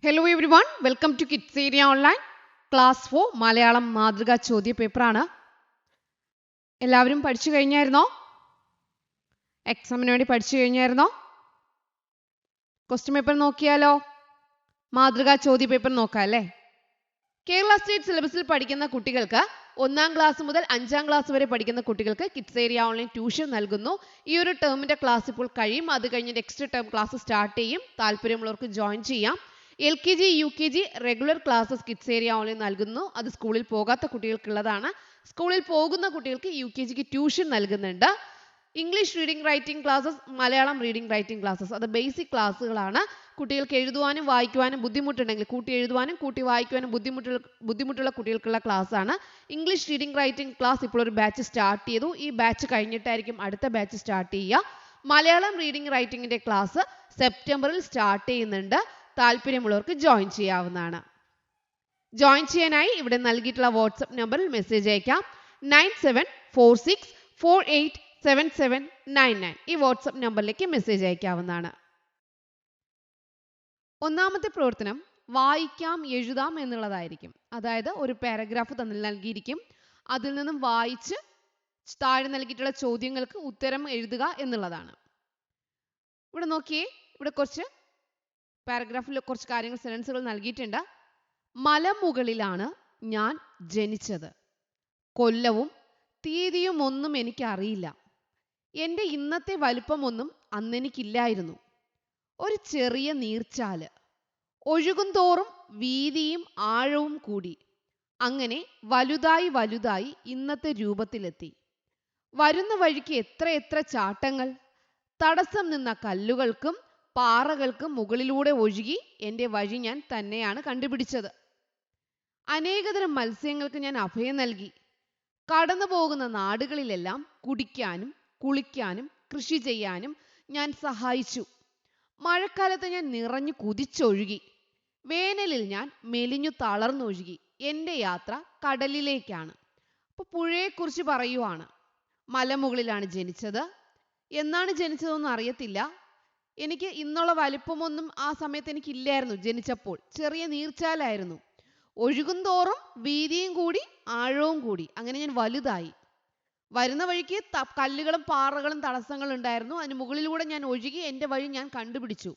Hello everyone, welcome to Kids Area Online, Class 4 Malayalam മാതൃക ചോദ്യ പേപ്പറാണ്. എല്ലാവരും പഠിച്ചു കഴിഞ്ഞായിരുന്നോ? എക്സാമിന് വേണ്ടി പഠിച്ചു കഴിഞ്ഞായിരുന്നോ? ക്വസ്റ്റ്യൻ പേപ്പർ നോക്കിയാലോ? മാതൃക ചോദ്യ പേപ്പർ നോക്കാം അല്ലേ? കേരള സ്റ്റേറ്റ് സിലബസിൽ പഠിക്കുന്ന കുട്ടികൾക്ക് 1ാം ക്ലാസ് മുതൽ 5ാം ക്ലാസ് വരെ പഠിക്കുന്ന കുട്ടികൾക്ക് കിഡ്സ് ഏരിയ ഓൺലൈൻ ട്യൂഷൻ നൽകുന്നു. ഈ ഒരു ടേമിന്റെ ക്ലാസ് ഇപ്പോൾ കഴിയും. അത് കഴിഞ്ഞ് നെക്സ്റ്റ് ടേം ക്ലാസ് സ്റ്റാർട്ട് ചെയ്യും. താല്പര്യമുള്ളവർക്ക് ജോയിൻ ചെയ്യാം. LKG, UKG regular classes kids area online നൽകുന്നു. അത് സ്കൂളിൽ പോകാത്ത കുട്ടികൾക്കുള്ളതാണ്. സ്കൂളിൽ പോകുന്ന കുട്ടികൾക്ക് UKGക്ക് ട്യൂഷൻ നൽകുന്നുണ്ട്. English reading writing classes, Malayalam reading writing classes, അത് ബേസിക് ക്ലാസ്സുകളാണ്. കുട്ടികൾക്ക് എഴുതുവാനും വായിക്കുവാനും ബുദ്ധിമുട്ടുണ്ടെങ്കിൽ കൂട്ടി എഴുതുവാനും കൂട്ടി വായിക്കുവാനും ബുദ്ധിമുട്ടുള്ള കുട്ടികൾക്കുള്ള ക്ലാസ് ആണ്. ഇംഗ്ലീഷ് റീഡിംഗ് റൈറ്റിംഗ് ക്ലാസ് ഇപ്പോൾ ഒരു ബാച്ച് സ്റ്റാർട്ട് ചെയ്തു. ഈ ബാച്ച് കഴിഞ്ഞിട്ടായിരിക്കും അടുത്ത ബാച്ച് സ്റ്റാർട്ട് ചെയ്യുക. മലയാളം റീഡിംഗ് റൈറ്റിംഗിന്റെ ക്ലാസ് സെപ്റ്റംബറിൽ സ്റ്റാർട്ട് ചെയ്യുന്നുണ്ട്. താല്പര്യമുള്ളവർക്ക് ജോയിൻ ചെയ്യാവുന്നതാണ്. ജോയിൻ ചെയ്യാനായി ഇവിടെ നൽകിയിട്ടുള്ള വാട്സ്ആപ്പ് നമ്പറിൽ മെസ്സേജ് അയക്കാം. 9746487799 ഈ വാട്സ്ആപ്പ് നമ്പറിലേക്ക് മെസ്സേജ് അയക്കാവുന്നതാണ്. ഒന്നാമത്തെ പ്രവർത്തനം വായിക്കാം എഴുതാം എന്നുള്ളതായിരിക്കും. അതായത് ഒരു പാരഗ്രാഫ് നൽകിയിരിക്കും. അതിൽ നിന്നും വായിച്ച് താഴെ നൽകിയിട്ടുള്ള ചോദ്യങ്ങൾക്ക് ഉത്തരം എഴുതുക എന്നുള്ളതാണ്. ഇവിടെ നോക്കിയേ, ഇവിടെ കുറച്ച് പാരഗ്രാഫിൽ കുറച്ച് കാര്യങ്ങൾ, സെൻറ്റൻസുകൾ നൽകിയിട്ടുണ്ട്. മലമുകളിലാണ് ഞാൻ ജനിച്ചത്. കൊല്ലവും തീയതിയും ഒന്നും എനിക്കറിയില്ല. എൻ്റെ ഇന്നത്തെ വലുപ്പമൊന്നും അന്നെനിക്കില്ലായിരുന്നു. ഒരു ചെറിയ നീർച്ചാല് ഒഴുകുന്തോറും വീതിയും ആഴവും കൂടി. അങ്ങനെ വലുതായി വലുതായി ഇന്നത്തെ രൂപത്തിലെത്തി. വരുന്ന വഴിക്ക് എത്ര ചാട്ടങ്ങൾ! തടസ്സം നിന്ന കല്ലുകൾക്കും പാറകൾക്കും മുകളിലൂടെ ഒഴുകി എൻ്റെ വഴി ഞാൻ തന്നെയാണ് കണ്ടുപിടിച്ചത്. അനേകതരം മത്സ്യങ്ങൾക്ക് ഞാൻ അഭയം നൽകി. കടന്നു പോകുന്ന നാടുകളിലെല്ലാം കുടിക്കാനും കുളിക്കാനും കൃഷി ചെയ്യാനും ഞാൻ സഹായിച്ചു. മഴക്കാലത്ത് ഞാൻ നിറഞ്ഞു കുതിച്ചൊഴുകി. വേനലിൽ ഞാൻ മെലിഞ്ഞു തളർന്നൊഴുകി. എൻ്റെ യാത്ര കടലിലേക്കാണ്. അപ്പോൾ പുഴയെക്കുറിച്ച് പറയുവാണ്. മലമുകളിലാണ് ജനിച്ചത്. എന്നാണ് ജനിച്ചതെന്നൊന്നും അറിയത്തില്ല. എനിക്ക് ഇന്നുള്ള വലിപ്പമൊന്നും ആ സമയത്ത് എനിക്കില്ലായിരുന്നു. ജനിച്ചപ്പോൾ ചെറിയ നീർച്ചാലായിരുന്നു. ഒഴുകുന്തോറും വീതിയും കൂടി ആഴവും കൂടി. അങ്ങനെ ഞാൻ വലുതായി. വരുന്ന വഴിക്ക് കല്ലുകളും പാറകളും തടസ്സങ്ങളും ഉണ്ടായിരുന്നു. അതിന് മുകളിലൂടെ ഞാൻ ഒഴുകി എൻ്റെ വഴി ഞാൻ കണ്ടുപിടിച്ചു.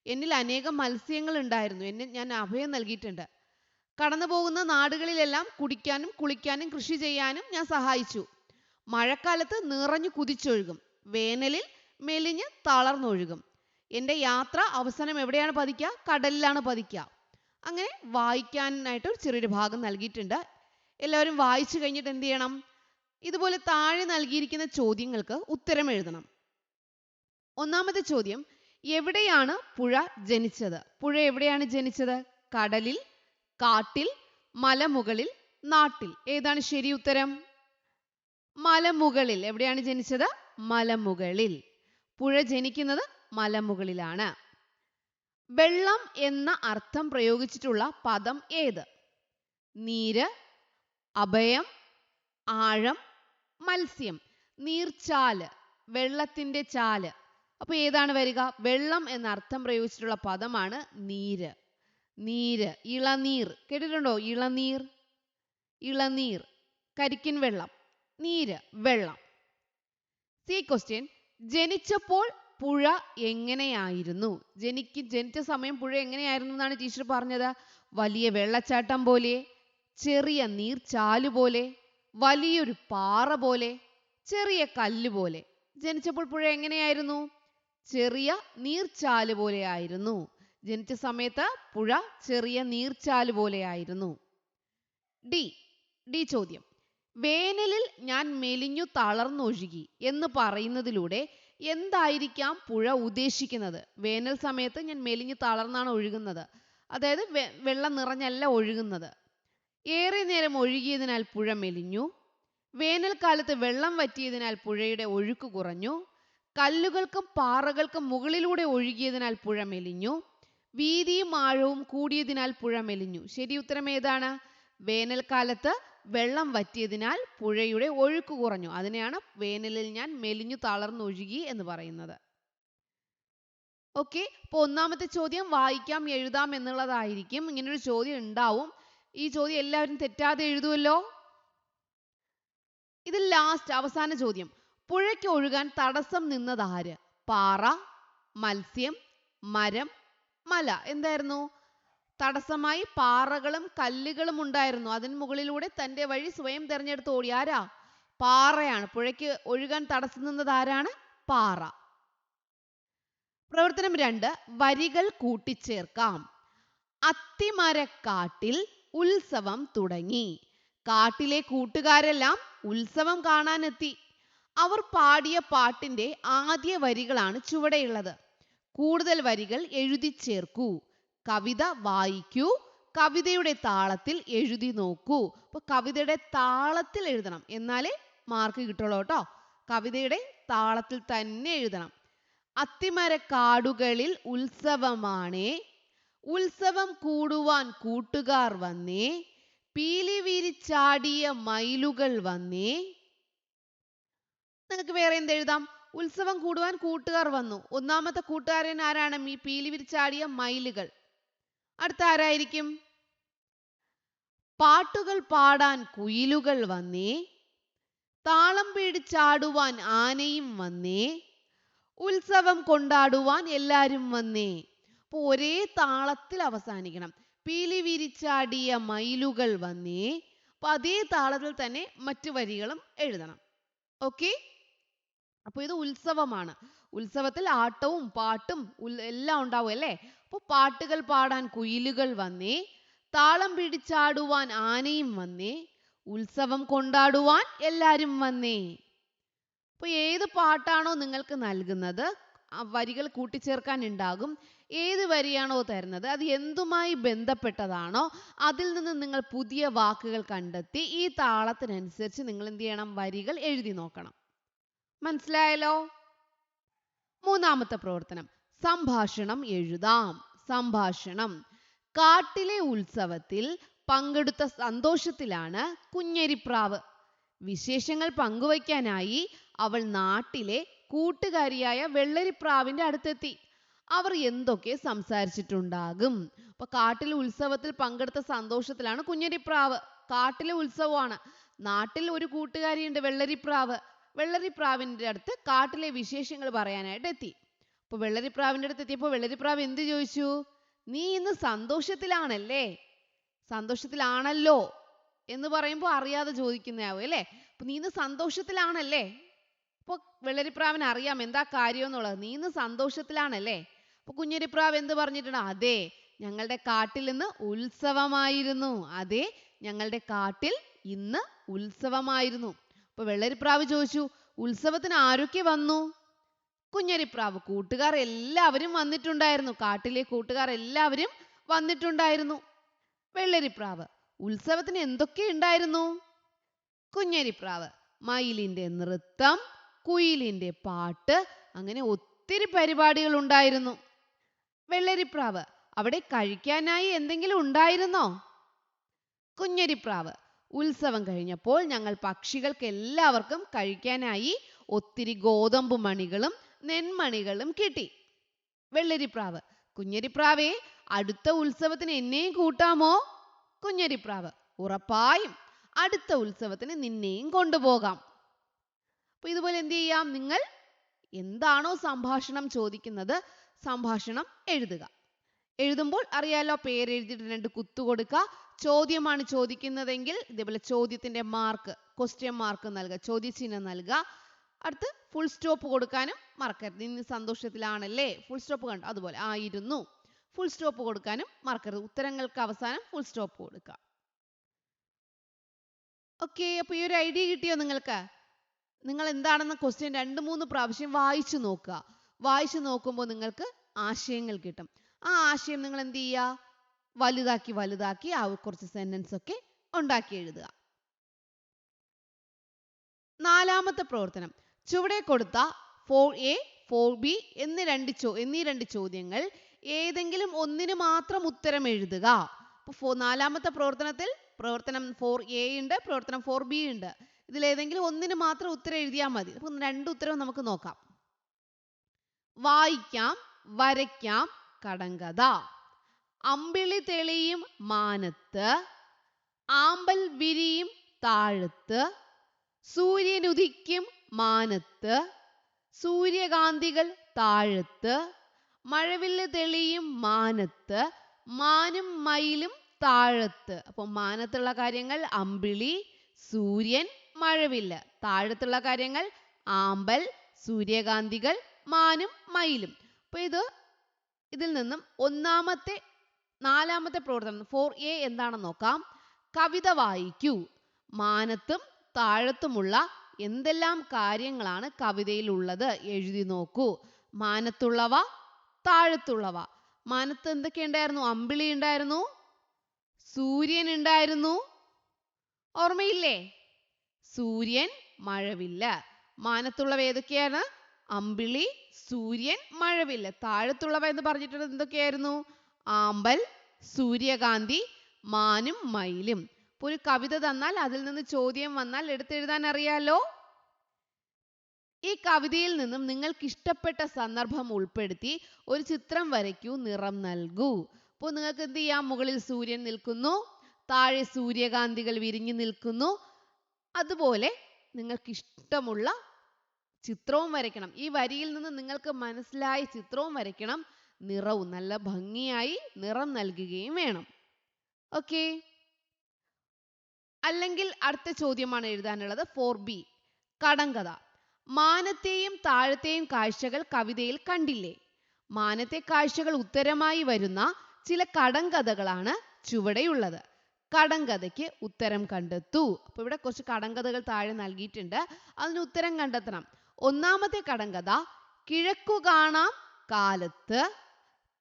എന്നിൽ അനേകം മത്സ്യങ്ങൾ ഉണ്ടായിരുന്നു. ഞാൻ അഭയം നൽകിയിട്ടുണ്ട്. കടന്നു പോകുന്ന നാടുകളിലെല്ലാം കുടിക്കാനും കുളിക്കാനും കൃഷി ചെയ്യാനും ഞാൻ സഹായിച്ചു. മഴക്കാലത്ത് നിറഞ്ഞു കുതിച്ചൊഴുകും. വേനലിൽ മെലിഞ്ഞ് തളർന്നൊഴുകും. എൻ്റെ യാത്ര അവസാനം എവിടെയാണ് പതിക്കുക? കടലിലാണ് പതിക്കുക. അങ്ങനെ വായിക്കാനായിട്ട് ഒരു ചെറിയൊരു ഭാഗം നൽകിയിട്ടുണ്ട്. എല്ലാവരും വായിച്ചു കഴിഞ്ഞിട്ട് എന്ത് ചെയ്യണം? ഇതുപോലെ താഴെ നൽകിയിരിക്കുന്ന ചോദ്യങ്ങൾക്ക് ഉത്തരം എഴുതണം. ഒന്നാമത്തെ ചോദ്യം, എവിടെയാണ് പുഴ ജനിച്ചത്? പുഴ എവിടെയാണ് ജനിച്ചത്? കടലിൽ, കാട്ടിൽ, മലമുകളിൽ, നാട്ടിൽ. ഏതാണ് ശരി ഉത്തരം? മലമുകളിൽ. എവിടെയാണ് ജനിച്ചത്? മലമുകളിൽ. പുഴ ജനിക്കുന്നത് മലമുകളിലാണ്. വെള്ളം എന്ന അർത്ഥം പ്രയോഗിച്ചിട്ടുള്ള പദം ഏത്? നീര്, അഭയം, ആഴം, മത്സ്യം. നീർച്ചാല്, വെള്ളത്തിന്റെ ചാല്. അപ്പൊ ഏതാണ് വരിക? വെള്ളം എന്ന അർത്ഥം പ്രയോഗിച്ചിട്ടുള്ള പദമാണ് നീര്. നീര്, ഇളനീർ. കേട്ടിട്ടുണ്ടോ? ഇളനീർ, ഇളനീർ, കരിക്കിൻ വെള്ളം. നീര്, വെള്ളം. സി ക്വസ്റ്റ്യൻ, ജനിച്ചപ്പോൾ പുഴ എങ്ങനെയായിരുന്നു? ജനിച്ച സമയം പുഴ എങ്ങനെയായിരുന്നു എന്നാണ് ടീച്ചർ പറഞ്ഞത്? വലിയ വെള്ളച്ചാട്ടം പോലെ, ചെറിയ നീർച്ചാല് പോലെ, വലിയൊരു പാറ പോലെ, ചെറിയ കല്ല് പോലെ. ജനിച്ചപ്പോൾ പുഴ എങ്ങനെയായിരുന്നു? ചെറിയ നീർച്ചാല് പോലെ ആയിരുന്നു. ജനിച്ച സമയത്ത് പുഴ ചെറിയ നീർച്ചാല് പോലെ ആയിരുന്നു. ഡി ചോദ്യം, വേനലിൽ ഞാൻ മെലിഞ്ഞു തളർന്നൊഴുകി എന്ന് പറയുന്നതിലൂടെ എന്തായിരിക്കാം പുഴ ഉദ്ദേശിക്കുന്നത്? വേനൽ സമയത്ത് ഞാൻ മെലിഞ്ഞു തളർന്നാണ് ഒഴുകുന്നത്. അതായത് വെള്ളം നിറഞ്ഞല്ല ഒഴുകുന്നത്. ഏറെ നേരം ഒഴുകിയതിനാൽ പുഴ മെലിഞ്ഞു. വേനൽക്കാലത്ത് വെള്ളം വറ്റിയതിനാൽ പുഴയുടെ ഒഴുക്ക് കുറഞ്ഞു. കല്ലുകൾക്കും പാറകൾക്കും മുകളിലൂടെ ഒഴുകിയതിനാൽ പുഴ മെലിഞ്ഞു. വീതിയും ആഴവും കൂടിയതിനാൽ പുഴ മെലിഞ്ഞു. ശരി ഉത്തരം ഏതാണ്? വേനൽക്കാലത്ത് വെള്ളം വറ്റിയതിനാൽ പുഴയുടെ ഒഴുക്ക് കുറഞ്ഞു. അതിനെയാണ് വേനലിൽ ഞാൻ മെലിഞ്ഞു തളർന്നൊഴുകി എന്ന് പറയുന്നത്. ഓക്കെ, അപ്പോൾ ഒന്നാമത്തെ ചോദ്യം വായിക്കാം എഴുതാം എന്നുള്ളതായിരിക്കും. ഇങ്ങനൊരു ചോദ്യം ഉണ്ടാവും. ഈ ചോദ്യം എല്ലാവരും തെറ്റാതെ എഴുതുമല്ലോ. ഇതിൽ ലാസ്റ്റ് അവസാന ചോദ്യം, പുഴയ്ക്ക് ഒഴുകാൻ തടസ്സം നിന്നതാര്? പാറ, മത്സ്യം, മരം, മല. എന്തായിരുന്നു? തടസ്സമായി പാറകളും കല്ലുകളും ഉണ്ടായിരുന്നു. അതിന് മുകളിലൂടെ തന്റെ വഴി സ്വയം തെരഞ്ഞെടുത്ത് ഓടി. ആരാ? പാറയാണ്. പുഴയ്ക്ക് ഒഴുകാൻ തടസ്സം നിന്നത് ആരാണ്? പാറ. പ്രവർത്തനം 2, വരികൾ കൂട്ടിച്ചേർക്കാം. അത്തിമരക്കാട്ടിൽ ഉത്സവം തുടങ്ങി. കാട്ടിലെ കൂട്ടുകാരെല്ലാം ഉത്സവം കാണാനെത്തി. അവർ പാടിയ പാട്ടിന്റെ ആദ്യ വരികളാണ് ചുവടെയുള്ളത്. കൂടുതൽ വരികൾ എഴുതി ചേർക്കൂ. കവിത വായിക്കൂ. കവിതയുടെ താളത്തിൽ എഴുതി നോക്കൂ. അപ്പൊ കവിതയുടെ താളത്തിൽ എഴുതണം, എന്നാലേ മാർക്ക് കിട്ടുള്ളൂ കേട്ടോ. കവിതയുടെ താളത്തിൽ തന്നെ എഴുതണം. അത്തിമരക്കാടുകളിൽ ഉത്സവമാണേ, ഉത്സവം കൂടുവാൻ കൂട്ടുകാർ വന്നേ, പീലി വിരിച്ചാടിയ മയിലുകൾ വന്നേ. നിങ്ങൾക്ക് വേറെ എന്തെഴുതാം? ഉത്സവം കൂടുവാൻ കൂട്ടുകാർ വന്നു. ഒന്നാമത്തെ കൂട്ടുകാരൻ ആരാണ്? ഈ പീലി വിരിച്ചാടിയ മയിലുകൾ. അടുത്ത ആരായിരിക്കും? പാട്ടുകൾ പാടാൻ കുയിലുകൾ വന്നേ, താളം പിടിച്ചാടുവാൻ ആനയും വന്നേ, ഉത്സവം കൊണ്ടാടുവാൻ എല്ലാരും വന്നേ. അപ്പൊ ഒരേ താളത്തിൽ അവസാനിക്കണം. പീലി വിരിച്ചാടിയ മയിലുകൾ വന്നേ. അപ്പൊ അതേ താളത്തിൽ തന്നെ മറ്റു വരികളും എഴുതണം. ഓക്കെ, അപ്പൊ ഇത് ഉത്സവമാണ്. ഉത്സവത്തിൽ ആട്ടവും പാട്ടും എല്ലാം ഉണ്ടാവും അല്ലേ? അപ്പൊ പാട്ടുകൾ പാടാൻ കുയിലുകൾ വന്നേ, താളം പിടിച്ചാടുവാൻ ആനയും വന്നേ, ഉത്സവം കൊണ്ടാടുവാൻ എല്ലാരും വന്നേ. അപ്പൊ ഏത് പാട്ടാണോ നിങ്ങൾക്ക് നൽകുന്നത്, വരികൾ കൂട്ടിച്ചേർക്കാൻ ഉണ്ടാകും. ഏത് വരിയാണോ തരുന്നത്, അത് എന്തുമായി ബന്ധപ്പെട്ടതാണോ അതിൽ നിന്ന് നിങ്ങൾ പുതിയ വാക്കുകൾ കണ്ടെത്തി ഈ താളത്തിനനുസരിച്ച് നിങ്ങൾ എന്ത് ചെയ്യണം? വരികൾ എഴുതി നോക്കണം. മനസ്സിലായല്ലോ? മൂന്നാമത്തെ പ്രവർത്തനം, സംഭാഷണം എഴുതാം. സംഭാഷണം. കാട്ടിലെ ഉത്സവത്തിൽ പങ്കെടുത്ത സന്തോഷത്തിലാണ് കുഞ്ഞരിപ്രാവ്. വിശേഷങ്ങൾ പങ്കുവയ്ക്കാനായി അവൾ നാട്ടിലെ കൂട്ടുകാരിയായ വെള്ളരിപ്രാവിന്റെ അടുത്തെത്തി. അവർ എന്തൊക്കെ സംസാരിച്ചിട്ടുണ്ടാകും? അപ്പൊ കാട്ടിലെ ഉത്സവത്തിൽ പങ്കെടുത്ത സന്തോഷത്തിലാണ് കുഞ്ഞരിപ്രാവ്. കാട്ടിലെ ഉത്സവമാണ്. നാട്ടിൽ ഒരു കൂട്ടുകാരിയുണ്ട്, വെള്ളരിപ്രാവ്. വെള്ളരിപ്രാവിന്റെ അടുത്ത് കാട്ടിലെ വിശേഷങ്ങൾ പറയാനായിട്ട് എത്തി. അപ്പൊ വെള്ളരിപ്രാവിന്റെ അടുത്ത് എത്തിയപ്പോൾ വെള്ളരിപ്രാവ് എന്ത് ചോദിച്ചു? നീ ഇന്ന് സന്തോഷത്തിലാണല്ലേ? സന്തോഷത്തിലാണല്ലോ എന്ന് പറയുമ്പോൾ അറിയാതെ ചോദിക്കുന്നതാവും അല്ലേ? അപ്പൊ നീ ഇന്ന് സന്തോഷത്തിലാണല്ലേ? അപ്പൊ വെള്ളരിപ്രാവിന് അറിയാം എന്താ കാര്യം എന്നുള്ളത്. നീ ഇന്ന് സന്തോഷത്തിലാണല്ലേ? അപ്പൊ കുഞ്ഞരിപ്രാവ് എന്ത് പറഞ്ഞിട്ടുണ്ട്? അതെ, ഞങ്ങളുടെ കാട്ടിൽ ഇന്ന് ഉത്സവമായിരുന്നു. അതെ, ഞങ്ങളുടെ കാട്ടിൽ ഇന്ന് ഉത്സവമായിരുന്നു. അപ്പൊ വെള്ളരിപ്രാവ് ചോദിച്ചു, ഉത്സവത്തിന് ആരൊക്കെ വന്നു? കുഞ്ഞരിപ്രാവ്, കൂട്ടുകാർ എല്ലാവരും വന്നിട്ടുണ്ടായിരുന്നു. കാട്ടിലെ കൂട്ടുകാർ എല്ലാവരും വന്നിട്ടുണ്ടായിരുന്നു. വെള്ളരിപ്രാവ്, ഉത്സവത്തിന് എന്തൊക്കെ ഉണ്ടായിരുന്നു? കുഞ്ഞരിപ്രാവ്, മയിലിന്റെ നൃത്തം, കുയിലിന്റെ പാട്ട്, അങ്ങനെ ഒത്തിരി പരിപാടികൾ ഉണ്ടായിരുന്നു. വെള്ളരിപ്രാവ്, അവിടെ കഴിക്കാനായി എന്തെങ്കിലും ഉണ്ടായിരുന്നോ? കുഞ്ഞരിപ്രാവ്, ഉത്സവം കഴിഞ്ഞപ്പോൾ ഞങ്ങൾ പക്ഷികൾക്ക് എല്ലാവർക്കും കഴിക്കാനായി ഒത്തിരി ഗോതമ്പ് മണികളും നെന്മണികളും കിട്ടി. വെള്ളരിപ്രാവ്, കുഞ്ഞരിപ്രാവേ, അടുത്ത ഉത്സവത്തിന് എന്നെയും കൂട്ടാമോ? കുഞ്ഞരിപ്രാവ്, ഉറപ്പായും അടുത്ത ഉത്സവത്തിന് നിന്നെയും കൊണ്ടുപോകാം. അപ്പൊ ഇതുപോലെ എന്ത് ചെയ്യാം? നിങ്ങൾ എന്താണോ സംഭാഷണം ചോദിക്കുന്നത്, സംഭാഷണം എഴുതുക. എഴുതുമ്പോൾ അറിയാലോ, പേരെഴുതിയിട്ട് 2 കുത്തു കൊടുക്കുക. ചോദ്യമാണ് ചോദിക്കുന്നതെങ്കിൽ ഇതേപോലെ ചോദ്യത്തിന്റെ മാർക്ക്, ക്വസ്റ്റ്യൻ മാർക്ക് നൽകുക, ചോദ്യചിഹ്നം നൽകുക. അടുത്ത് ഫുൾ സ്റ്റോപ്പ് കൊടുക്കാനും മറക്കരുത്. ഇന്ന് സന്തോഷത്തിലാണല്ലേ, ഫുൾ സ്റ്റോപ്പ് കണ്ടു, അതുപോലെ ആയിരുന്നു, ഫുൾ സ്റ്റോപ്പ് കൊടുക്കാനും മറക്കരുത്. ഉത്തരങ്ങൾക്ക് അവസാനം ഫുൾ സ്റ്റോപ്പ് കൊടുക്കുക. ഓക്കെ, അപ്പൊ ഈ ഒരു ഐഡിയ കിട്ടിയോ നിങ്ങൾക്ക്? നിങ്ങൾ എന്താണെന്ന് ക്വസ്റ്റ്യൻ 2-3 പ്രാവശ്യം വായിച്ചു നോക്കുക. വായിച്ചു നോക്കുമ്പോൾ നിങ്ങൾക്ക് ആശയങ്ങൾ കിട്ടും. ആ ആശയം നിങ്ങൾ എന്ത് ചെയ്യുക? വലുതാക്കി വലുതാക്കി ആ കുറച്ച് സെന്റൻസ് ഒക്കെ ഉണ്ടാക്കി എഴുതുക. നാലാമത്തെ പ്രവർത്തനം, ചുവടെ കൊടുത്ത 4A 4B എന്നീ രണ്ട് ചോദ്യങ്ങൾ ഏതെങ്കിലും ഒന്നിന് മാത്രം ഉത്തരം എഴുതുക. അപ്പോൾ നാലാമത്തെ പ്രവർത്തനത്തിൽ പ്രവർത്തനം 4A ഉണ്ട്, പ്രവർത്തനം 4B ഉണ്ട്. ഇതിലേതെങ്കിലും ഒന്നിന് മാത്രം ഉത്തരം എഴുതിയാൽ മതി. അപ്പോൾ 2 ഉത്തരവും നമുക്ക് നോക്കാം. വായിക്കാം വരയ്ക്കാം കടങ്കഥ. അമ്പിളി തെളിയും മാനത്ത്, ആമ്പൽ വിരിയും താഴത്ത്, സൂര്യനുദിക്കും മാനത്ത്, സൂര്യകാന്തികൾ താഴത്ത്, മഴവില്ല് തെളിയും മാനത്ത്, മാനും മയിലും താഴത്ത്. അപ്പോൾ മാനത്തുള്ള കാര്യങ്ങൾ അമ്പിളി, സൂര്യൻ, മഴവില്ല്. താഴത്തുള്ള കാര്യങ്ങൾ ആമ്പൽ, സൂര്യകാന്തികൾ, മാനും മയിലും. അപ്പോൾ ഇതിൽ നിന്നും നാലാമത്തെ പ്രവർത്തനം 4A എന്താണെന്ന് നോക്കാം. കവിത വായിക്കൂ. മാനത്തും താഴത്തുമുള്ള എന്തെല്ലാം കാര്യങ്ങളാണ് കവിതയിൽ ഉള്ളത് എഴുതി നോക്കൂ. മാനത്തുള്ളവ, താഴത്തുള്ളവ. മാനത്ത് എന്തൊക്കെ ഉണ്ടായിരുന്നു? അമ്പിളി ഉണ്ടായിരുന്നു, സൂര്യൻ ഉണ്ടായിരുന്നു, ഓർമ്മയില്ലേ? സൂര്യൻ, മഴവില്ല്. മാനത്തുള്ളവ ഏതൊക്കെയാണ്? അമ്പിളി, സൂര്യൻ, മഴവില്ല്. താഴത്തുള്ളവ എന്ന് പറഞ്ഞിട്ടുള്ളത് എന്തൊക്കെയായിരുന്നു? ആമ്പൽ, സൂര്യകാന്തി, മാനും മയിലും. ഇപ്പോൾ ഒരു കവിത തന്നാൽ അതിൽ നിന്ന് ചോദ്യം വന്നാൽ എടുത്തെഴുതാൻ അറിയാലോ. ഈ കവിതയിൽ നിന്നും നിങ്ങൾക്ക് ഇഷ്ടപ്പെട്ട സന്ദർഭം ഉൾപ്പെടുത്തി ഒരു ചിത്രം വരയ്ക്കൂ, നിറം നൽകൂ. അപ്പോൾ നിങ്ങൾക്ക് എന്ത് ചെയ്യാം? മുകളിൽ സൂര്യൻ നിൽക്കുന്നു, താഴെ സൂര്യകാന്തികൾ വിരിഞ്ഞു നിൽക്കുന്നു. അതുപോലെ നിങ്ങൾക്ക് ഇഷ്ടമുള്ള ചിത്രവും വരയ്ക്കണം. ഈ വരിയിൽ നിന്ന് നിങ്ങൾക്ക് മനസ്സിലായ ചിത്രവും വരയ്ക്കണം. നിറവും നല്ല ഭംഗിയായി നിറം നൽകുകയും വേണം. ഓക്കെ. അല്ലെങ്കിൽ അടുത്ത ചോദ്യമാണ് എഴുതാനുള്ളത് 4B. കടങ്കഥ. മാനത്തെയും താഴത്തെയും കാഴ്ചകൾ കവിതയിൽ കണ്ടില്ലേ? മാനത്തെ കാഴ്ചകൾ ഉത്തരമായി വരുന്ന ചില കടങ്കഥകളാണ് ചുവടെയുള്ളത്. കടങ്കഥയ്ക്ക് ഉത്തരം കണ്ടെത്തൂ. അപ്പോൾ ഇവിടെ കുറച്ച് കടങ്കഥകൾ താഴെ നൽകിയിട്ടുണ്ട്. അതിന് ഉത്തരം കണ്ടെത്തണം. ഒന്നാമത്തെ കടങ്കഥ, കിഴക്കു കാണാം കാലത്ത്,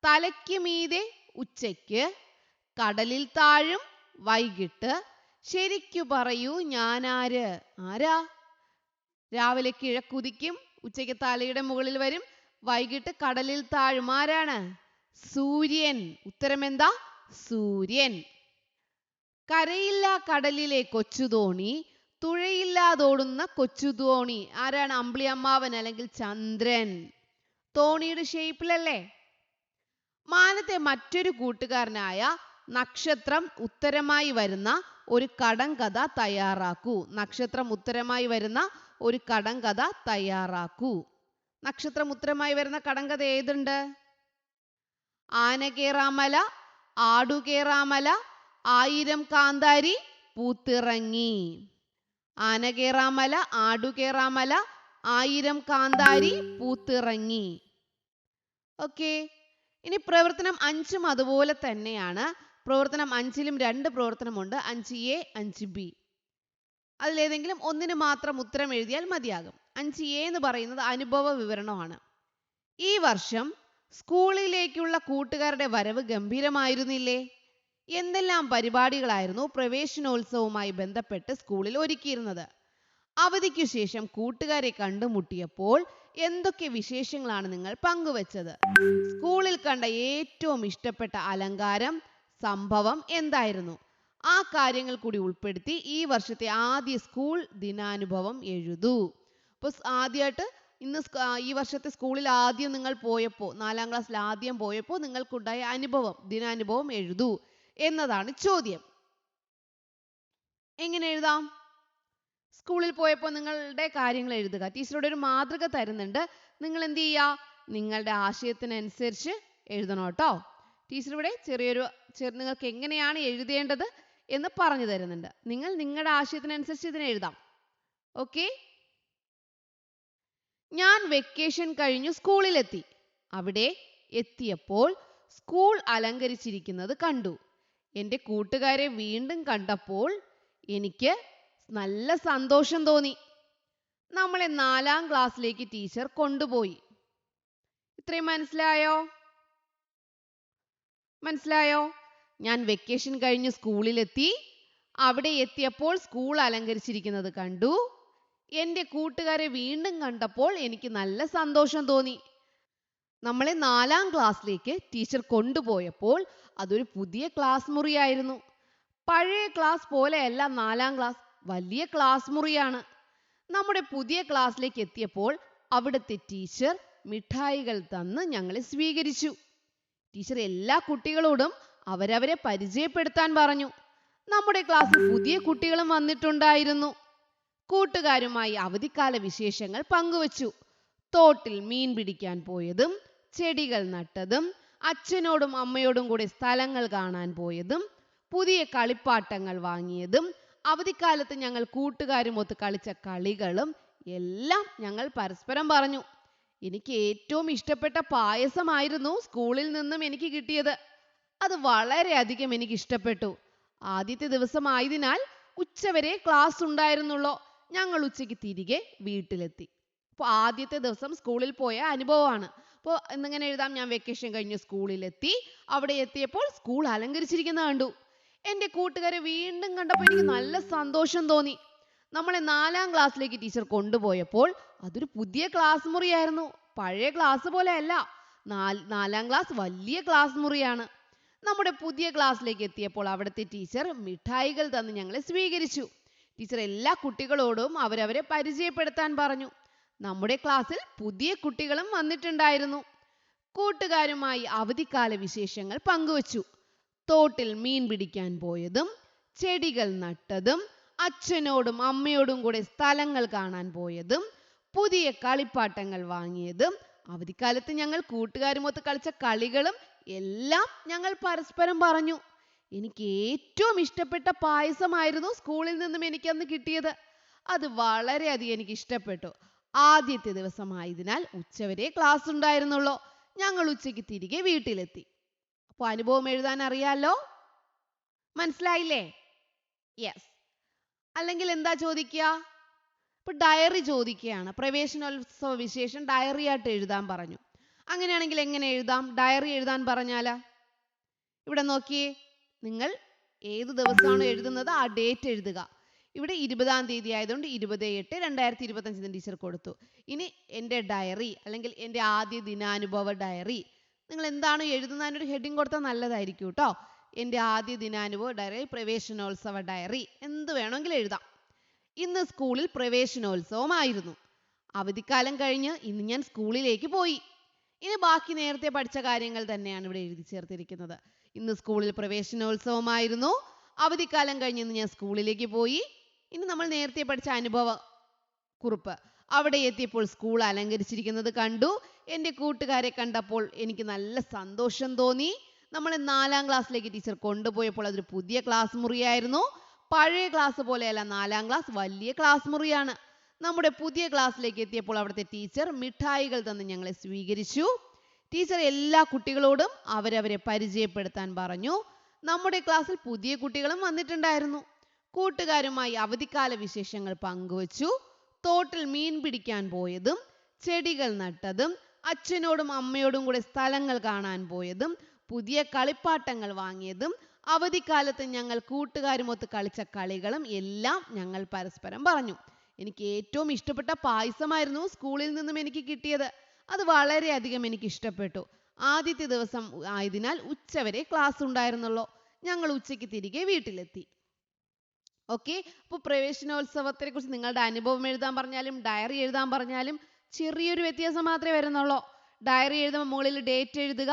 തലയ്ക്ക് മീതെ ഉച്ചയ്ക്ക്, കടലിൽ താഴും വൈകിട്ട്, ശരിക്കു പറയൂ ഞാനാര്? ആരാ? രാവിലെ കിഴക്കുദിക്കും, ഉച്ചയ്ക്ക് തലയുടെ മുകളിൽ വരും, വൈകിട്ട് കടലിൽ താഴും. ആരാണ്? സൂര്യൻ. ഉത്തരം എന്താ? സൂര്യൻ. കരയില്ല കടലിലെ കൊച്ചുതോണി, തുഴയില്ലാതോടുന്ന കൊച്ചുതോണി. ആരാണ്? അമ്പിളി അമ്മാവൻ അല്ലെങ്കിൽ ചന്ദ്രൻ. തോണിയുടെ ഷേപ്പിലല്ലേ? മാനത്തെ മറ്റൊരു കൂട്ടുകാരനായ നക്ഷത്രം ഉത്തരമായി വരുന്ന ഒരു കടങ്കഥ തയ്യാറാക്കൂ. നക്ഷത്രം ഉത്തരമായി വരുന്ന ഒരു കടങ്കഥ തയ്യാറാക്കൂ. നക്ഷത്രം ഉത്തരമായി വരുന്ന കടങ്കഥ ഏതുണ്ട്? ആന കേറാമല, ആടു കേറാമല, ആയിരം കാന്താരി പൂത്തിറങ്ങി. ആന കേറാമല, ആടു കേറാമല, ആയിരം കാന്താരി പൂത്തിറങ്ങി. ഓക്കെ. ഇനി പ്രവർത്തനം 5 അതുപോലെ തന്നെയാണ്. പ്രവർത്തനം 5ലും 2 പ്രവർത്തനമുണ്ട്, 5A 5B. അതിലേതെങ്കിലും ഒന്നിന് മാത്രം ഉത്തരം എഴുതിയാൽ മതിയാകും. 5A എന്ന് പറയുന്നത് അനുഭവ വിവരണമാണ്. ഈ വർഷം സ്കൂളിലേക്കുള്ള കൂട്ടുകാരുടെ വരവ് ഗംഭീരമായിരുന്നില്ലേ? എന്തെല്ലാം പരിപാടികളായിരുന്നു പ്രവേശനോത്സവവുമായി ബന്ധപ്പെട്ട് സ്കൂളിൽ ഒരുക്കിയിരുന്നത്? അവധിക്കു ശേഷം കൂട്ടുകാരെ കണ്ടുമുട്ടിയപ്പോൾ എന്തൊക്കെ വിശേഷങ്ങളാണ് നിങ്ങൾ പങ്കുവച്ചത്? സ്കൂളിൽ കണ്ട ഏറ്റവും ഇഷ്ടപ്പെട്ട അലങ്കാരം, സംഭവം എന്തായിരുന്നു? ആ കാര്യങ്ങൾ കൂടി ഉൾപ്പെടുത്തി ഈ വർഷത്തെ ആദ്യ സ്കൂൾ ദിനാനുഭവം എഴുതൂ. അപ്പോൾ ആദ്യമായിട്ട് ഈ വർഷത്തെ സ്കൂളിൽ ആദ്യം നിങ്ങൾ പോയപ്പോൾ, 4ാം ക്ലാസ്സിൽ ആദ്യം പോയപ്പോൾ നിങ്ങൾക്കുണ്ടായ അനുഭവം, ദിനാനുഭവം എഴുതൂ എന്നതാണ് ചോദ്യം. എങ്ങനെ എഴുതാം? സ്കൂളിൽ പോയപ്പോൾ നിങ്ങളുടെ കാര്യങ്ങൾ എഴുതുക. ടീച്ചറുടെ ഒരു മാതൃക തരുന്നുണ്ട്. നിങ്ങൾ എന്ത് ചെയ്യുക? നിങ്ങളുടെ ആശയത്തിനനുസരിച്ച് എഴുതണം കേട്ടോ. ടീച്ചർ ഇവിടെ നിങ്ങൾക്ക് എങ്ങനെയാണ് എഴുതേണ്ടത് എന്ന് പറഞ്ഞു തരുന്നുണ്ട്. നിങ്ങൾ നിങ്ങളുടെ ആശയത്തിനനുസരിച്ച് ഇതിനെ എഴുതാം. ഓക്കെ. ഞാൻ വെക്കേഷൻ കഴിഞ്ഞു സ്കൂളിലെത്തി. അവിടെ എത്തിയപ്പോൾ സ്കൂൾ അലങ്കരിച്ചിരിക്കുന്നത് കണ്ടു. എൻ്റെ കൂട്ടുകാരെ വീണ്ടും കണ്ടപ്പോൾ എനിക്ക് നല്ല സന്തോഷം തോന്നി. നമ്മളെ 4ാം ക്ലാസ്സിലേക്ക് ടീച്ചർ കൊണ്ടുപോയി. ഇത്രയും മനസ്സിലായോ? ഞാൻ വെക്കേഷൻ കഴിഞ്ഞ് സ്കൂളിലെത്തി. അവിടെ എത്തിയപ്പോൾ സ്കൂൾ അലങ്കരിച്ചിരിക്കുന്നത് കണ്ടു. എൻ്റെ കൂട്ടുകാരെ വീണ്ടും കണ്ടപ്പോൾ എനിക്ക് നല്ല സന്തോഷം തോന്നി. നമ്മളെ 4ാം ക്ലാസ്സിലേക്ക് ടീച്ചർ കൊണ്ടുപോയപ്പോൾ അതൊരു പുതിയ ക്ലാസ് മുറിയായിരുന്നു. പഴയ ക്ലാസ് പോലെയല്ല 4ാം ക്ലാസ്, വലിയ ക്ലാസ് മുറിയാണ്. നമ്മുടെ പുതിയ ക്ലാസ്സിലേക്ക് എത്തിയപ്പോൾ അവിടുത്തെ ടീച്ചർ മിഠായികൾ തന്ന് ഞങ്ങളെ സ്വീകരിച്ചു. ടീച്ചർ എല്ലാ കുട്ടികളോടും അവരവരെ പരിചയപ്പെടുത്താൻ പറഞ്ഞു. നമ്മുടെ ക്ലാസ്സിൽ പുതിയ കുട്ടികളും വന്നിട്ടുണ്ടായിരുന്നു. കൂട്ടുകാരുമായി അവധിക്കാല വിശേഷങ്ങൾ പങ്കുവച്ചു. തോട്ടിൽ മീൻ പിടിക്കാൻ പോയതും ചെടികൾ നട്ടതും അച്ഛനോടും അമ്മയോടും കൂടെ സ്ഥലങ്ങൾ കാണാൻ പോയതും പുതിയ കളിപ്പാട്ടങ്ങൾ വാങ്ങിയതും അവധിക്കാലത്ത് ഞങ്ങൾ കൂട്ടുകാരുമൊത്ത് കളിച്ച കളികളും എല്ലാം ഞങ്ങൾ പരസ്പരം പറഞ്ഞു. എനിക്ക് ഏറ്റവും ഇഷ്ടപ്പെട്ട പായസമായിരുന്നു സ്കൂളിൽ നിന്നും എനിക്ക് കിട്ടിയത്. അത് വളരെയധികം എനിക്ക് ഇഷ്ടപ്പെട്ടു. ആദ്യത്തെ ദിവസമായതിനാൽ ഉച്ചവരെ ക്ലാസ് ഉണ്ടായിരുന്നുള്ളൂ. ഞങ്ങൾ ഉച്ചയ്ക്ക് തിരികെ വീട്ടിലെത്തി. അപ്പോൾ ആദ്യത്തെ ദിവസം സ്കൂളിൽ പോയ അനുഭവമാണ്. അപ്പോൾ എന്നിങ്ങനെ എഴുതാം, ഞാൻ വെക്കേഷൻ കഴിഞ്ഞ് സ്കൂളിലെത്തി. അവിടെ എത്തിയപ്പോൾ സ്കൂൾ അലങ്കരിച്ചിരിക്കുന്നത് കണ്ടു. എൻ്റെ കൂട്ടുകാരെ വീണ്ടും കണ്ടപ്പോൾ എനിക്ക് നല്ല സന്തോഷം തോന്നി. നമ്മളെ 4ാം ക്ലാസ്സിലേക്ക് ടീച്ചർ കൊണ്ടുപോയപ്പോൾ അതൊരു പുതിയ ക്ലാസ് മുറിയായിരുന്നു. പഴയ ക്ലാസ് പോലെ അല്ല. 4ാം ക്ലാസ് വലിയ ക്ലാസ് മുറിയാണ്. നമ്മുടെ പുതിയ ക്ലാസ്സിലേക്ക് എത്തിയപ്പോൾ അവിടുത്തെ ടീച്ചർ മിഠായികൾ തന്ന് ഞങ്ങളെ സ്വീകരിച്ചു. ടീച്ചർ എല്ലാ കുട്ടികളോടും അവരവരെ പരിചയപ്പെടുത്താൻ പറഞ്ഞു. നമ്മുടെ ക്ലാസ്സിൽ പുതിയ കുട്ടികളും വന്നിട്ടുണ്ടായിരുന്നു. കൂട്ടുകാരുമായി അവധിക്കാല വിശേഷങ്ങൾ പങ്കുവച്ചു. തോട്ടിൽ മീൻ പിടിക്കാൻ പോയതും ചെടികൾ നട്ടതും അച്ഛനോടും അമ്മയോടും കൂടെ സ്ഥലങ്ങൾ കാണാൻ പോയതും പുതിയ കളിപ്പാട്ടങ്ങൾ വാങ്ങിയതും അവധിക്കാലത്ത് ഞങ്ങൾ കൂട്ടുകാരുമൊത്ത് കളിച്ച കളികളും എല്ലാം ഞങ്ങൾ പരസ്പരം പറഞ്ഞു. എനിക്ക് ഏറ്റവും ഇഷ്ടപ്പെട്ട പായസമായിരുന്നു സ്കൂളിൽ നിന്നും എനിക്കന്ന് കിട്ടിയത്. അത് വളരെയധികം എനിക്ക് ഇഷ്ടപ്പെട്ടു. ആദ്യത്തെ ദിവസമായതിനാൽ ഉച്ചവരെ ക്ലാസ് ഉണ്ടായിരുന്നുള്ളൂ. ഞങ്ങൾ ഉച്ചയ്ക്ക് തിരികെ വീട്ടിലെത്തി. അപ്പോൾ അനുഭവം എഴുതാൻ അറിയാലോ? മനസ്സിലായില്ലേ? യെസ്. അല്ലെങ്കിൽ എന്താ ചോദിക്കുക? ഇപ്പൊ ഡയറി ചോദിക്കുകയാണ്. പ്രവേശനോത്സവ വിശേഷം ഡയറി ആയിട്ട് എഴുതാൻ പറഞ്ഞു. അങ്ങനെയാണെങ്കിൽ എങ്ങനെ എഴുതാം? ഡയറി എഴുതാൻ പറഞ്ഞാല് ഇവിടെ നോക്കിയേ, നിങ്ങൾ ഏത് ദിവസമാണോ എഴുതുന്നത് ആ ഡേറ്റ് എഴുതുക. ഇവിടെ 20-ാം തീയതി ആയതുകൊണ്ട് 20/8/2025 ടീച്ചർ കൊടുത്തു. ഇനി എൻ്റെ ഡയറി അല്ലെങ്കിൽ എൻ്റെ ആദ്യ ദിനാനുഭവ ഡയറി, നിങ്ങൾ എന്താണോ എഴുതുന്നത് അതിനൊരു ഹെഡിങ് കൊടുത്താൽ നല്ലതായിരിക്കും കേട്ടോ. എൻ്റെ ആദ്യ ദിനാനുഭവ ഡയറി, പ്രവേശനോത്സവ ഡയറി, എന്ത് വേണമെങ്കിലും എഴുതാം. ഇന്ന് സ്കൂളിൽ പ്രവേശനോത്സവമായിരുന്നു. അവധിക്കാലം കഴിഞ്ഞ് ഇന്ന് ഞാൻ സ്കൂളിലേക്ക് പോയി. ഇനി ബാക്കി നേരത്തെ പഠിച്ച കാര്യങ്ങൾ തന്നെയാണ് ഇവിടെ എഴുതി ചേർത്തിരിക്കുന്നത്. ഇന്ന് സ്കൂളിൽ പ്രവേശനോത്സവമായിരുന്നു. അവധിക്കാലം കഴിഞ്ഞ് ഇന്ന് ഞാൻ സ്കൂളിലേക്ക് പോയി. ഇനി നമ്മൾ നേരത്തെ പഠിച്ച അനുഭവ കുറിപ്പ്. അവിടെ എത്തിയപ്പോൾ സ്കൂൾ അലങ്കരിച്ചിരിക്കുന്നത് കണ്ടു. എൻ്റെ കൂട്ടുകാരെ കണ്ടപ്പോൾ എനിക്ക് നല്ല സന്തോഷം തോന്നി. നമ്മളെ 4ാം ക്ലാസ്സിലേക്ക് ടീച്ചർ കൊണ്ടുപോയപ്പോൾ അതൊരു പുതിയ ക്ലാസ് മുറിയായിരുന്നു. പഴയ ക്ലാസ് പോലെയല്ല, 4ാം ക്ലാസ് വലിയ ക്ലാസ് മുറിയാണ്. നമ്മുടെ പുതിയ ക്ലാസ്സിലേക്ക് എത്തിയപ്പോൾ അവിടുത്തെ ടീച്ചർ മിഠായികൾ തന്ന് ഞങ്ങളെ സ്വീകരിച്ചു. ടീച്ചർ എല്ലാ കുട്ടികളോടും അവരവരെ പരിചയപ്പെടുത്താൻ പറഞ്ഞു. നമ്മുടെ ക്ലാസ്സിൽ പുതിയ കുട്ടികളും വന്നിട്ടുണ്ടായിരുന്നു. കൂട്ടുകാരുമായി അവധിക്കാല വിശേഷങ്ങൾ പങ്കുവച്ചു. തോട്ടിൽ മീൻ പിടിക്കാൻ പോയതും ചെടികൾ നട്ടതും അച്ഛനോടും അമ്മയോടും കൂടെ സ്ഥലങ്ങൾ കാണാൻ പോയതും പുതിയ കളിപ്പാട്ടങ്ങൾ വാങ്ങിയതും അവധിക്കാലത്ത് ഞങ്ങൾ കൂട്ടുകാരുമൊത്ത് കളിച്ച കളികളും എല്ലാം ഞങ്ങൾ പരസ്പരം പറഞ്ഞു. എനിക്ക് ഏറ്റവും ഇഷ്ടപ്പെട്ട പായസമായിരുന്നു സ്കൂളിൽ നിന്നും എനിക്ക് കിട്ടിയത്. അത് വളരെയധികം എനിക്ക് ഇഷ്ടപ്പെട്ടു. ആദ്യത്തെ ദിവസം ആയതിനാൽ ഉച്ചവരെ ക്ലാസ് ഉണ്ടായിരുന്നുള്ളൂ. ഞങ്ങൾ ഉച്ചയ്ക്ക് തിരികെ വീട്ടിലെത്തി. ഓക്കെ, അപ്പോൾ പ്രവേശനോത്സവത്തെ കുറിച്ച് നിങ്ങളുടെ അനുഭവം എഴുതാൻ പറഞ്ഞാലും ഡയറി എഴുതാൻ പറഞ്ഞാലും ചെറിയൊരു വ്യത്യാസം മാത്രമേ വരുന്നുള്ളൂ. ഡയറി എഴുതുമ്പോൾ മുകളിൽ ഡേറ്റ് എഴുതുക,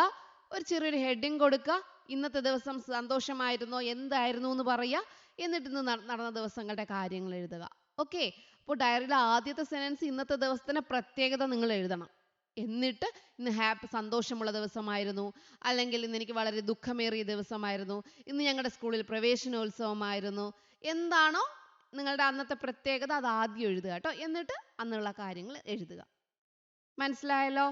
ഒരു ചെറിയൊരു ഹെഡിങ് കൊടുക്കുക, ഇന്നത്തെ ദിവസം സന്തോഷമായിരുന്നോ എന്തായിരുന്നു എന്ന് പറയുക, എന്നിട്ട് ഇന്ന് നടന്ന ദിവസങ്ങളുടെ കാര്യങ്ങൾ എഴുതുക. ഓക്കെ, അപ്പോൾ ഡയറിയിലെ ആദ്യത്തെ സെൻറ്റൻസ് ഇന്നത്തെ ദിവസത്തിന്റെ പ്രത്യേകത നിങ്ങൾ എഴുതണം. എന്നിട്ട് ഇന്ന് സന്തോഷമുള്ള ദിവസമായിരുന്നു, അല്ലെങ്കിൽ ഇന്ന് എനിക്ക് വളരെ ദുഃഖമേറിയ ദിവസമായിരുന്നു, ഇന്ന് ഞങ്ങളുടെ സ്കൂളിൽ പ്രവേശനോത്സവമായിരുന്നു, എന്താണോ നിങ്ങളുടെ അന്നത്തെ പ്രത്യേകത അത് ആദ്യം എഴുതുക കേട്ടോ. എന്നിട്ട് അന്നുള്ള കാര്യങ്ങൾ എഴുതുക. മനസ്സിലായല്ലോ?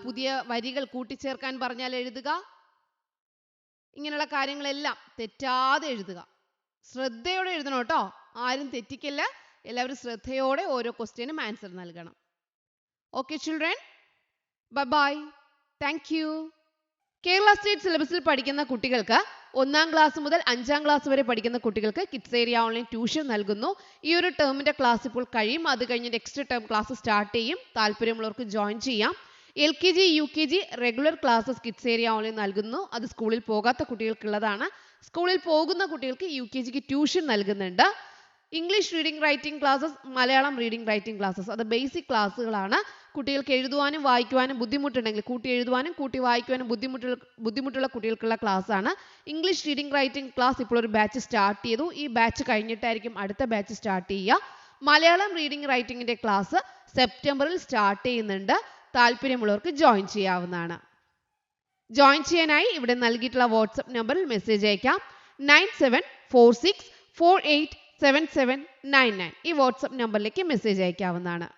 പുതിയ വരികൾ കൂട്ടിച്ചേർക്കാൻ പറഞ്ഞാൽ എഴുതുക. ഇങ്ങനെയുള്ള കാര്യങ്ങളെല്ലാം തെറ്റാതെ എഴുതുക. ശ്രദ്ധയോടെ എഴുതണം കേട്ടോ, ആരും തെറ്റിക്കല്ല. എല്ലാവരും ശ്രദ്ധയോടെ ഓരോ ക്വസ്റ്റ്യനും ആൻസർ നൽകണം. Okay children, bye bye, thank you. Kerala state സിലബസിൽ പഠിക്കുന്ന കുട്ടികൾക്ക് 1-ാം ക്ലാസ് മുതൽ 5-ാം ക്ലാസ് വരെ പഠിക്കുന്ന കുട്ടികൾക്ക് കിഡ്സ് ഏരിയ ഓൺലൈൻ ട്യൂഷൻ നൽകുന്നു. ഈ ഒരു ടേമിന്റെ ക്ലാസ് ഇപ്പോൾ കഴിയും. അത് കഴിഞ്ഞ് നെക്സ്റ്റ് ടേം ക്ലാസ് സ്റ്റാർട്ട് ചെയ്യും. താല്പര്യമുള്ളവർക്ക് ജോയിൻ ചെയ്യാം. LKG UKG regular classes kids area online നൽകുന്നു. അത് സ്കൂളിൽ പോകാത്ത കുട്ടികൾക്കുള്ളതാണ്. സ്കൂളിൽ പോകുന്ന കുട്ടികൾക്ക് UKGക്ക് ട്യൂഷൻ നൽകുന്നുണ്ട്. English reading writing classes, Malayalam reading writing classes, അത് ബേസിക് ക്ലാസ്സുകളാണ്. കുട്ടികൾക്ക് എഴുതുവാനും വായിക്കുവാനും ബുദ്ധിമുട്ടുണ്ടെങ്കിൽ കൂട്ടി എഴുതുവാനും കൂട്ടി വായിക്കുവാനും ബുദ്ധിമുട്ടുള്ള കുട്ടികൾക്കുള്ള ക്ലാസ് ആണ്. ഇംഗ്ലീഷ് റീഡിംഗ് റൈറ്റിംഗ് ക്ലാസ് ഇപ്പോൾ ഒരു ബാച്ച് സ്റ്റാർട്ട് ചെയ്തു. ഈ ബാച്ച് കഴിഞ്ഞിട്ടായിരിക്കും അടുത്ത ബാച്ച് സ്റ്റാർട്ട് ചെയ്യുക. മലയാളം റീഡിംഗ് റൈറ്റിംഗിന്റെ ക്ലാസ് സെപ്റ്റംബറിൽ സ്റ്റാർട്ട് ചെയ്യുന്നുണ്ട്. താല്പര്യമുള്ളവർക്ക് ജോയിൻ ചെയ്യാവുന്നതാണ്. ജോയിൻ ചെയ്യാനായി ഇവിടെ നൽകിയിട്ടുള്ള വാട്സ്ആപ്പ് നമ്പറിൽ മെസ്സേജ് അയക്കാം. 9746487799 ഈ വാട്സ്ആപ്പ് നമ്പറിലേക്ക് മെസ്സേജ് അയക്കാവുന്നതാണ്.